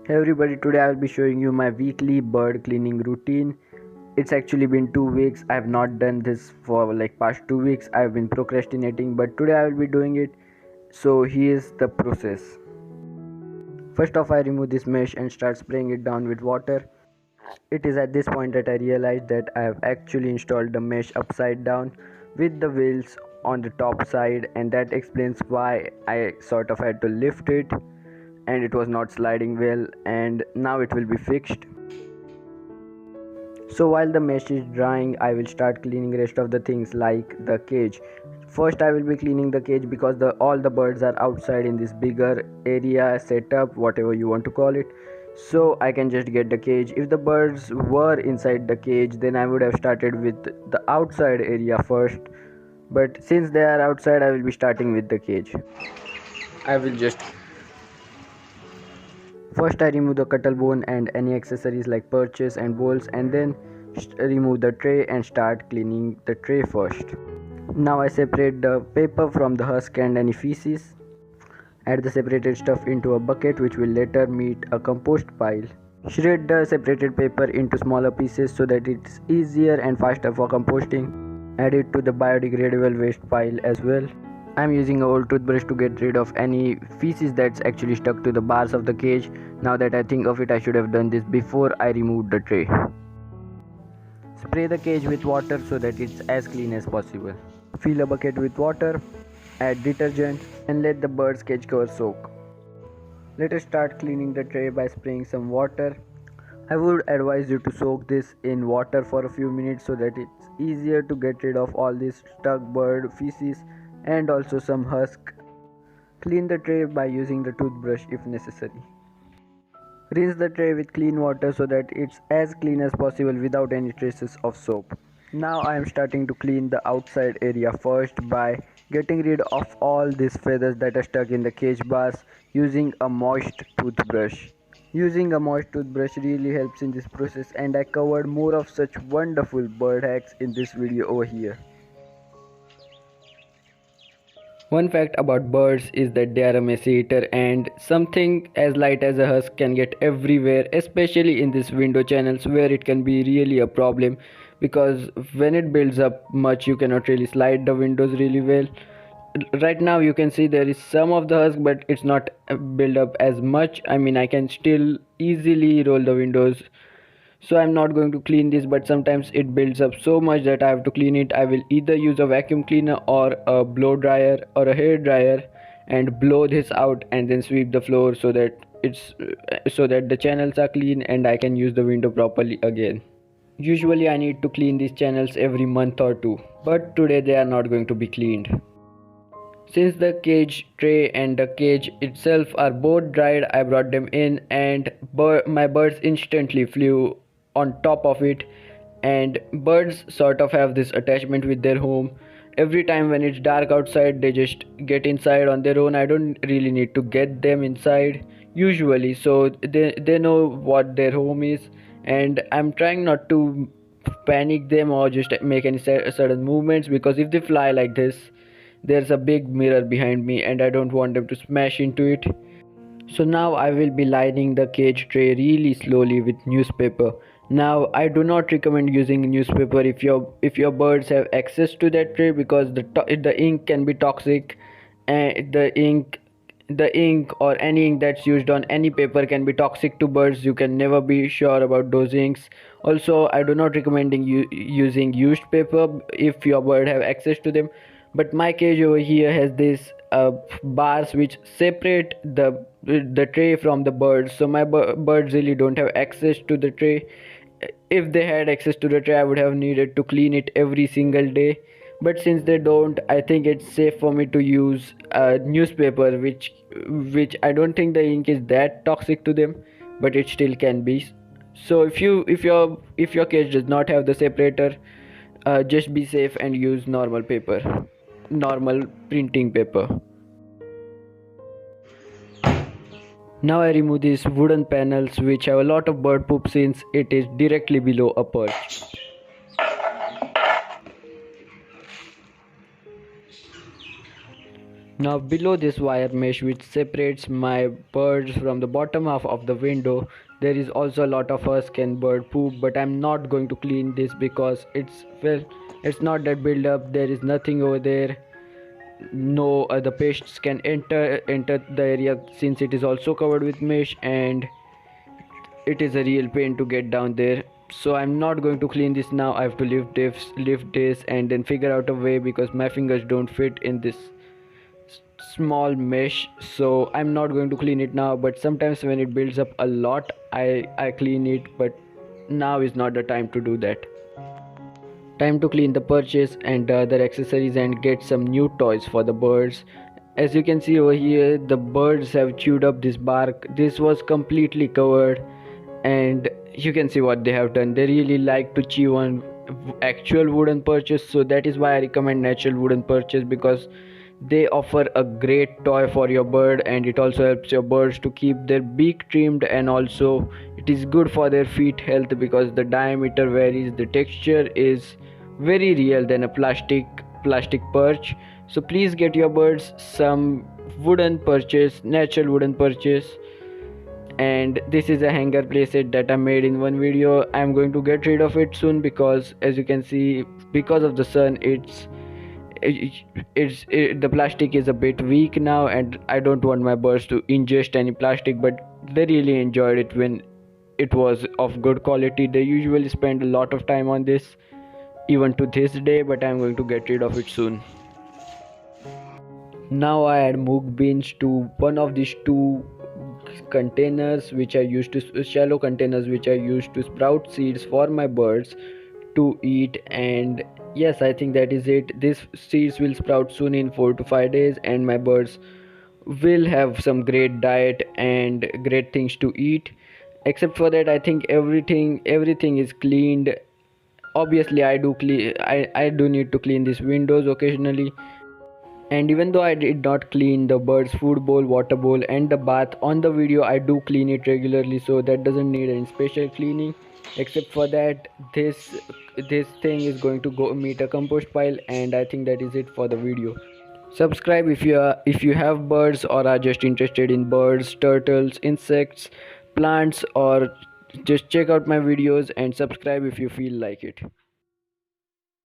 Hey everybody, today I will be showing you my weekly bird cleaning routine. It's actually been 2 weeks. I have not done this for like past 2 weeks. I have been procrastinating, but today I will be doing it. So here's the process. First off, I remove this mesh and start spraying it down with water. It is at this point that I realized that I have actually installed the mesh upside down with the wheels on the top side, and that explains why I sort of had to lift it and it was not sliding well, and now it will be fixed. So while the mesh is drying, I will start cleaning rest of the things like the cage. First I will be cleaning the cage because all the birds are outside in this bigger area setup, whatever you want to call it. So I can just get the cage. If the birds were inside the cage, then I would have started with the outside area first. But since they are outside, I will be starting with the cage. I will just First I remove the cuttle bone and any accessories like perches and bowls, and then remove the tray and start cleaning the tray first. Now I separate the paper from the husk and any feces. Add the separated stuff into a bucket which will later meet a compost pile. Shred the separated paper into smaller pieces so that it's easier and faster for composting. Add it to the biodegradable waste pile as well. I'm using an old toothbrush to get rid of any feces that's actually stuck to the bars of the cage. Now that I think of it, I should have done this before I removed the tray. Spray the cage with water so that it's as clean as possible. Fill a bucket with water, add detergent, and let the bird's cage cover soak. Let us start cleaning the tray by spraying some water. I would advise you to soak this in water for a few minutes so that it's easier to get rid of all this stuck bird feces and also some husk. Clean the tray by using the toothbrush if necessary. Rinse the tray with clean water so that it's as clean as possible without any traces of soap. Now I am starting to clean the outside area first by getting rid of all these feathers that are stuck in the cage bars using a moist toothbrush. Using a moist toothbrush really helps in this process, and I covered more of such wonderful bird hacks in this video over here. One fact about birds is that they are a messy eater, and something as light as a husk can get everywhere, especially in these window channels where it can be really a problem because when it builds up much you cannot really slide the windows really well. Right now you can see there is some of the husk, but it's not built up as much. I mean, I can still easily roll the windows, so I'm not going to clean this, but sometimes it builds up so much that I have to clean it. I will either use a vacuum cleaner or a blow dryer or a hair dryer and blow this out and then sweep the floor so that the channels are clean and I can use the window properly again. Usually I need to clean these channels every month or two, but today they are not going to be cleaned. Since the cage tray and the cage itself are both dried, I brought them in, and my birds instantly flew on top of it. And birds sort of have this attachment with their home. Every time when it's dark outside, they just get inside on their own. I don't really need to get them inside usually, so they know what their home is. And I'm trying not to panic them or just make any sudden movements, because if they fly like this, there's a big mirror behind me and I don't want them to smash into it. So now I will be lining the cage tray really slowly with newspaper. Now I do not recommend using newspaper if your birds have access to that tray, because the ink can be toxic, and the ink or any ink that's used on any paper can be toxic to birds. You can never be sure about those inks. Also, I do not recommending you using used paper if your bird have access to them. But my cage over here has this bars which separate the tray from the birds, so my birds really don't have access to the tray. If they had access to the tray, I would have needed to clean it every single day, but since they don't, I think it's safe for me to use newspaper, which I don't think the ink is that toxic to them, but it still can be. So if your cage does not have the separator, just be safe and use normal printing paper. Now I remove these wooden panels which have a lot of bird poop since it is directly below a perch. Now below this wire mesh which separates my birds from the bottom half of the window, there is also a lot of husk and bird poop, but I'm not going to clean this because it's not that build up. There is nothing over there. No other pests can enter the area since it is also covered with mesh, and it is a real pain to get down there. So I'm not going to clean this now. I have to lift this and then figure out a way because my fingers don't fit in this small mesh. So I'm not going to clean it now, but sometimes when it builds up a lot, I clean it, but now is not the time to do that. Time to clean the purchase and the other accessories and get some new toys for the birds. As you can see over here, the birds have chewed up this bark. This was completely covered, and you can see what they have done. They really like to chew on actual wooden purchase, so that is why I recommend natural wooden purchase, because they offer a great toy for your bird, and it also helps your birds to keep their beak trimmed, and also it is good for their feet health because the diameter varies, the texture is very real than a plastic perch. So please get your birds some wooden purchase, natural wooden purchase. And this is a hanger playset that I made in one video. I'm going to get rid of it soon because as you can see, because of the sun, the plastic is a bit weak now, and I don't want my birds to ingest any plastic, but they really enjoyed it when it was of good quality. They usually spend a lot of time on this even to this day, but I'm going to get rid of it soon. Now I add mook beans to one of these two containers which I used to shallow containers which I used to sprout seeds for my birds to eat. And yes, I think that is it. These seeds will sprout soon in 4 to 5 days, and my birds will have some great diet and great things to eat. Except for that, I think everything is cleaned. Obviously I do need to clean these windows occasionally, and even though I did not clean the bird's food bowl, water bowl and the bath on the video, I do clean it regularly, so that doesn't need any special cleaning. Except for that, this thing is going to go meet a compost pile, and I think that is it for the video. Subscribe if you have birds or are just interested in birds, turtles, insects, plants, or just check out my videos and subscribe if you feel like it.